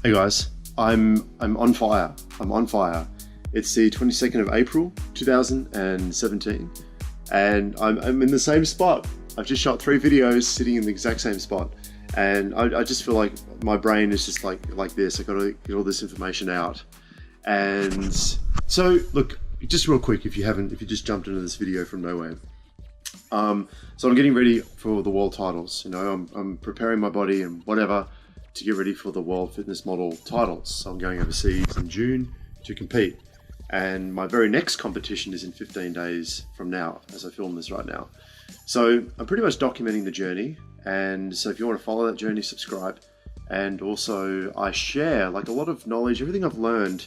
Hey guys, I'm on fire. I'm on fire. It's the 22nd of April 2017 and I'm in the same spot. I've just shot 3 videos sitting in the exact same spot, and I just feel like my brain is just like this. I got to get all this information out. And so look, just real quick, if you just jumped into this video from nowhere. So I'm getting ready for the world titles. You know, I'm preparing my body and whatever to get ready for the World Fitness Model titles. So I'm going overseas in June to compete. And my very next competition is in 15 days from now, as I film this right now. So I'm pretty much documenting the journey. And so if you want to follow that journey, subscribe. And also I share like a lot of knowledge, everything I've learned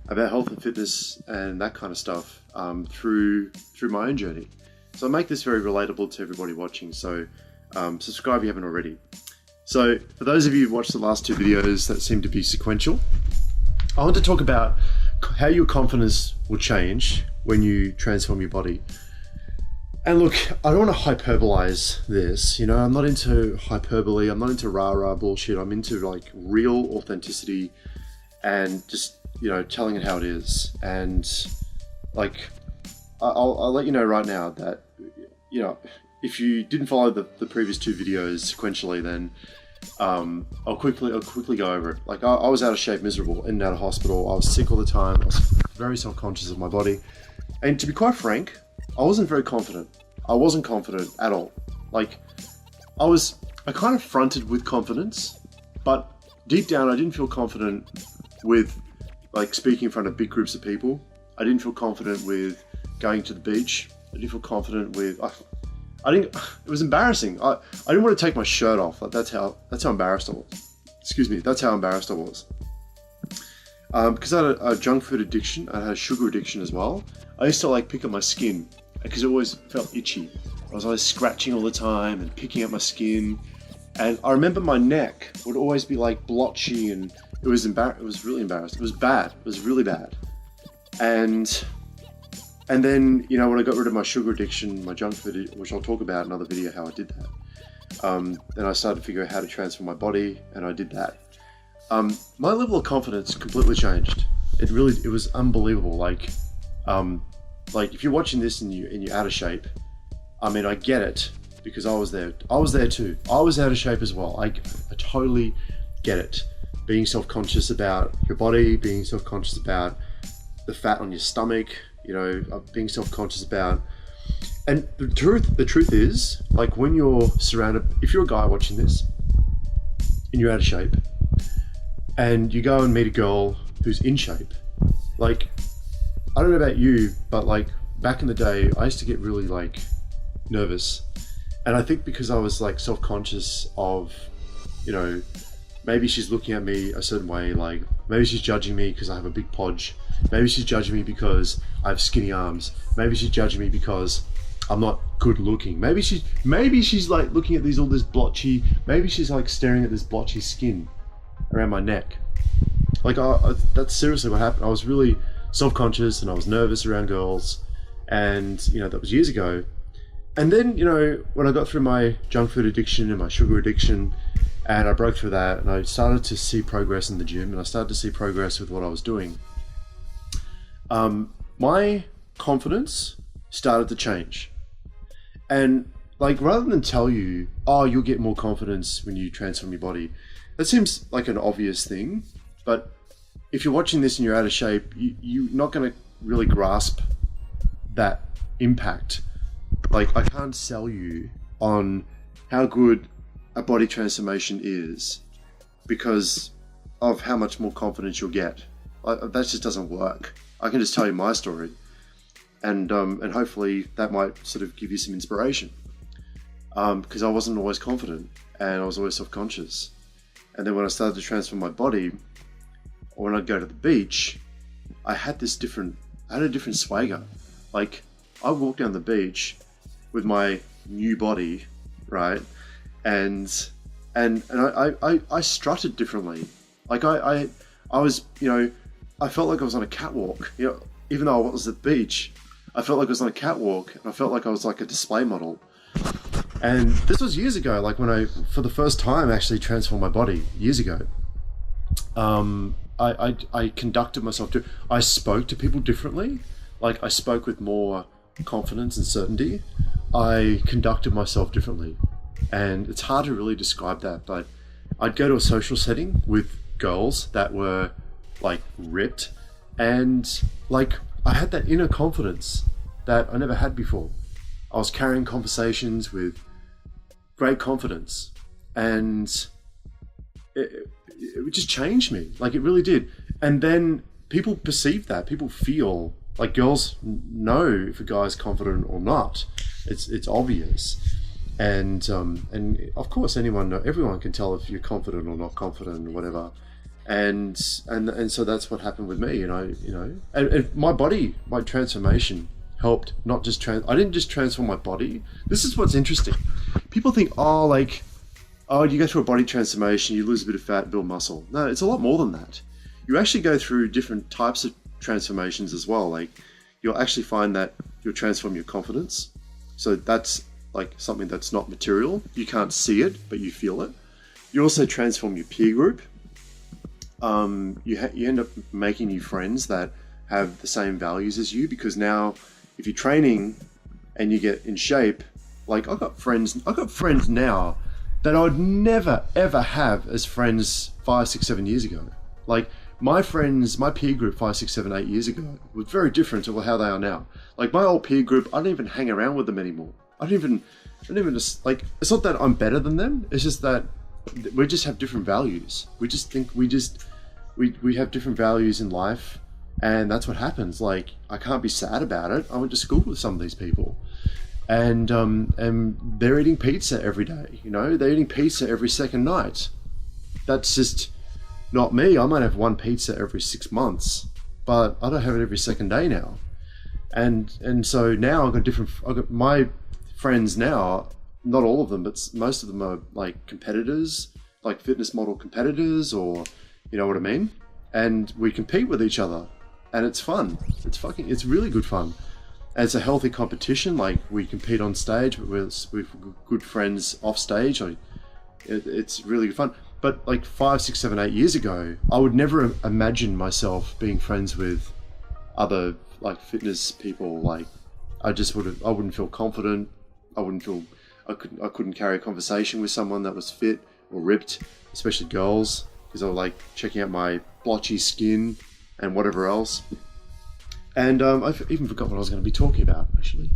about health and fitness and that kind of stuff through my own journey. So I make this very relatable to everybody watching. So subscribe if you haven't already. So for those of you who watched the last 2 videos that seem to be sequential, I want to talk about how your confidence will change when you transform your body. And look, I don't want to hyperbolize this. You know, I'm not into hyperbole. I'm not into rah-rah bullshit. I'm into like real authenticity and just, you know, telling it how it is. And like, I'll let you know right now that, you know, if you didn't follow the previous 2 videos sequentially, then I'll quickly go over it. Like I was out of shape, miserable, in and out of hospital. I was sick all the time. I was very self-conscious of my body. And to be quite frank, I wasn't very confident. I wasn't confident at all. Like I kind of fronted with confidence, but deep down I didn't feel confident with like speaking in front of big groups of people. I didn't feel confident with going to the beach. I didn't feel confident with, it was embarrassing. I didn't want to take my shirt off. Like that's how embarrassed I was. Excuse me, that's how embarrassed I was. Because I had a junk food addiction, I had a sugar addiction as well. I used to like pick up my skin because it always felt itchy. I was always scratching all the time and picking up my skin. And I remember my neck would always be like blotchy, and it was really embarrassing. It was bad. It was really bad. And then, you know, when I got rid of my sugar addiction, my junk food, which I'll talk about in another video how I did that, then I started to figure out how to transform my body, and I did that. My level of confidence completely changed. It was unbelievable. Like if you're watching this and you're out of shape, I mean, I get it because I was there. I was there too. I was out of shape as well. I totally get it. Being self-conscious about your body, being self-conscious about the fat on your stomach, you know, being self-conscious about, and the truth is, like when you're surrounded, if you're a guy watching this and you're out of shape and you go and meet a girl who's in shape, like, I don't know about you, but like back in the day, I used to get really like nervous. And I think because I was like self-conscious of, you know, maybe she's looking at me a certain way, like maybe she's judging me because I have a big podge. Maybe she's judging me because I have skinny arms. Maybe she's judging me because I'm not good looking. Maybe she's like looking at all this blotchy, maybe she's like staring at this blotchy skin around my neck. Like that's seriously what happened. I was really self-conscious and I was nervous around girls, and you know, that was years ago. And then, you know, when I got through my junk food addiction and my sugar addiction, and I broke through that, and I started to see progress in the gym, and I started to see progress with what I was doing. My confidence started to change. And like, rather than tell you, oh, you'll get more confidence when you transform your body, that seems like an obvious thing. But if you're watching this and you're out of shape, you're not going to really grasp that impact. Like, I can't sell you on how good a body transformation is because of how much more confidence you'll get. That just doesn't work. I can just tell you my story, and hopefully that might sort of give you some inspiration. Because I wasn't always confident, and I was always self-conscious. And then when I started to transform my body, or when I'd go to the beach, I had a different swagger. Like, I walked down the beach with my new body, right? And I strutted differently. Like I was, you know, I felt like I was on a catwalk. You know, even though I was at the beach, I felt like I was on a catwalk, and I felt like I was like a display model. And this was years ago, like when I, for the first time, actually transformed my body, years ago. I conducted myself I spoke to people differently. Like, I spoke with more confidence and certainty. I conducted myself differently. And it's hard to really describe that, but I'd go to a social setting with girls that were like ripped, and like I had that inner confidence that I never had before. I was carrying conversations with great confidence, and it just changed me. Like, it really did. And then people perceive that. People feel like, girls know if a guy's confident or not. It's obvious. And of course everyone can tell if you're confident or not confident or whatever. And so that's what happened with me, and my transformation helped. Not just I didn't just transform my body. This is what's interesting. People think, you go through a body transformation, you lose a bit of fat, build muscle. No, it's a lot more than that. You actually go through different types of transformations as well. Like, you'll actually find that you'll transform your confidence. So that's like something that's not material. You can't see it, but you feel it. You also transform your peer group. You end up making new friends that have the same values as you, because now if you're training and you get in shape, like I've got friends now that I would never ever have as friends 5, 6, 7 years ago. Like, my friends, my peer group 5, 6, 7, 8 years ago was very different to how they are now. Like, my old peer group, I don't even hang around with them anymore. I don't even just, like, it's not that I'm better than them. It's just that we just have different values. We just think we have different values in life, and that's what happens. Like, I can't be sad about it. I went to school with some of these people, and they're eating pizza every day. They're eating pizza every second night. That's just not me. I might have one pizza every 6 months, but I don't have it every second day now. And so now I've got my friends now, not all of them, but most of them are like competitors, like fitness model competitors, or you know what I mean? And we compete with each other, and it's fun. It's really good fun. And it's a healthy competition. Like, we compete on stage, but we're good friends off stage. It's really good fun. But like 5, 6, 7, 8 years ago, I would never imagine myself being friends with other like fitness people. Like, I wouldn't feel confident. I couldn't carry a conversation with someone that was fit or ripped, especially girls, because I was like checking out my blotchy skin and whatever else. And I've even forgot what I was going to be talking about, actually.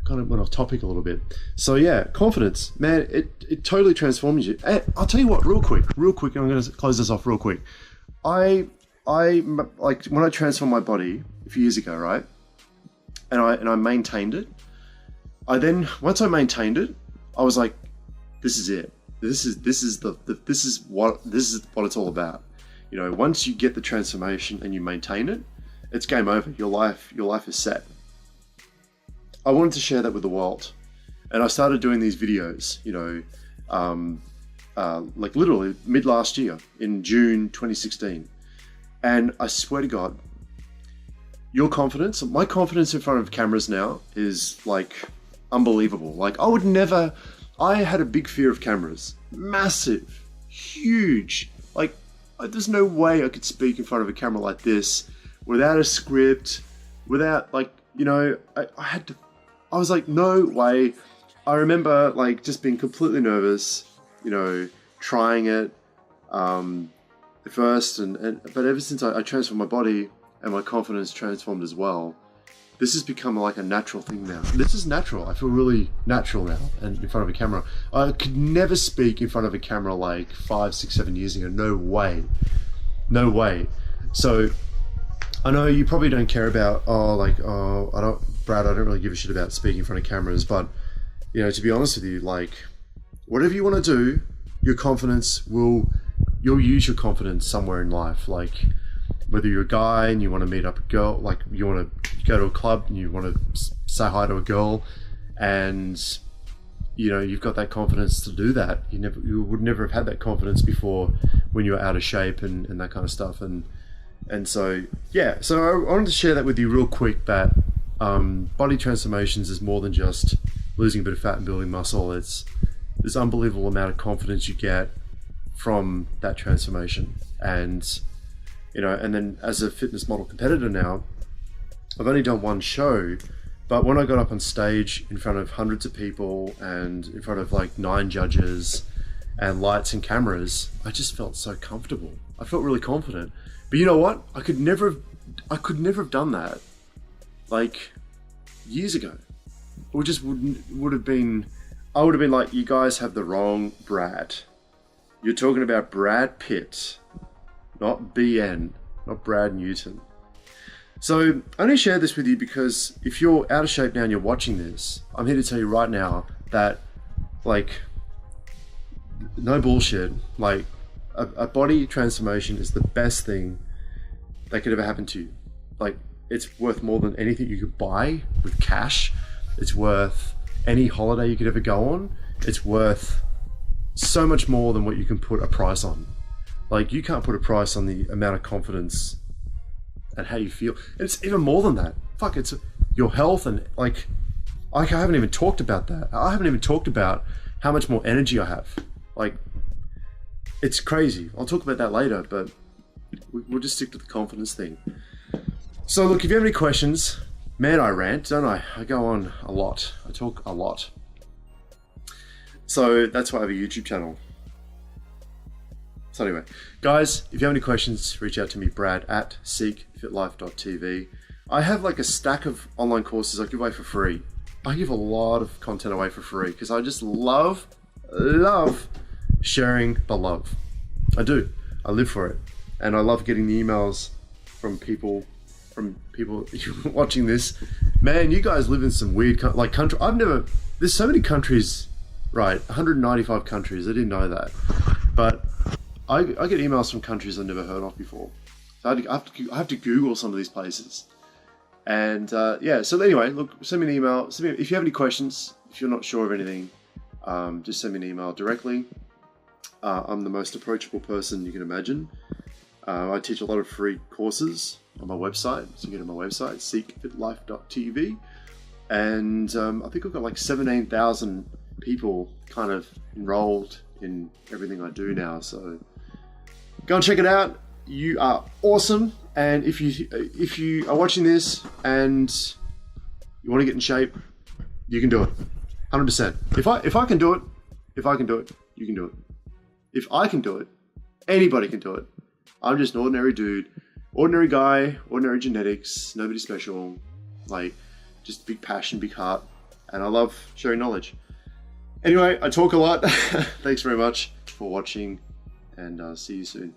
Kind of went off topic a little bit. So yeah, confidence, man, it totally transforms you. And I'll tell you what, real quick, and I'm going to close this off real quick. I like, when I transformed my body a few years ago, right? And I maintained it. Once I maintained it, I was like, this is it. This is what it's all about. Once you get the transformation and you maintain it, it's game over. Your life is set. I wanted to share that with the world, and I started doing these videos, like literally mid last year in June 2016. And I swear to God, my confidence in front of cameras now is like unbelievable. Like, I had a big fear of cameras, massive, huge. Like, there's no way I could speak in front of a camera like this without a script, without I was like, no way. I remember like just being completely nervous, trying it at first, but ever since I transformed my body and my confidence transformed as well, this has become like a natural thing now. This is natural. I feel really natural now, and in front of a camera. I could never speak in front of a camera like 5, 6, 7 years ago. No way. So I know you probably don't care about, Brad, I don't really give a shit about speaking in front of cameras, but to be honest with you, like, whatever you want to do, you'll use your confidence somewhere in life. Like, whether you're a guy and you want to meet up a girl, like you want to go to a club and you want to say hi to a girl, and you've got that confidence to do that. You would never have had that confidence before when you were out of shape and that kind of stuff. And so, yeah, so I wanted to share that with you real quick, that body transformations is more than just losing a bit of fat and building muscle. It's this unbelievable amount of confidence you get from that transformation. And, you know, and then as a fitness model competitor now, I've only done one show, but when I got up on stage in front of hundreds of people and in front of like 9 judges and lights and cameras, I just felt so comfortable. I felt really confident. But you know what? I could never have done that like years ago. It just would have been, I would have been like, you guys have the wrong Brad. You're talking about Brad Pitt, not BN, not Brad Newton. So I only share this with you because if you're out of shape now and you're watching this, I'm here to tell you right now that, like, no bullshit, like a body transformation is the best thing that could ever happen to you. Like, it's worth more than anything you could buy with cash. It's worth any holiday you could ever go on. It's worth so much more than what you can put a price on. Like, you can't put a price on the amount of confidence and how you feel. And it's even more than that. Fuck, it's your health, and like, I haven't even talked about that. I haven't even talked about how much more energy I have. Like, it's crazy. I'll talk about that later, but we'll just stick to the confidence thing. So look, if you have any questions, man, I rant, don't I? I go on a lot. I talk a lot. So that's why I have a YouTube channel. So anyway, guys, if you have any questions, reach out to me, Brad at seekfitlife.tv. I have like a stack of online courses I give away for free. I give a lot of content away for free because I just love sharing the love. I do. I live for it. And I love getting the emails from people watching this. Man, you guys live in some weird country. There's so many countries, right? 195 countries. I didn't know that. But I get emails from countries I've never heard of before. So I have to Google some of these places. And yeah, so anyway, look, send me an email. If you have any questions, if you're not sure of anything, just send me an email directly. I'm the most approachable person you can imagine. I teach a lot of free courses on my website. So you can go to my website, seekfitlife.tv. And I think I've got like 17,000 people kind of enrolled in everything I do now. So go and check it out. You are awesome. And if you are watching this and you want to get in shape, you can do it. 100%. If I can do it, you can do it. If I can do it, anybody can do it. I'm just an ordinary dude, ordinary guy, ordinary genetics, nobody special, like just big passion, big heart, and I love sharing knowledge. Anyway, I talk a lot. Thanks very much for watching, and see you soon.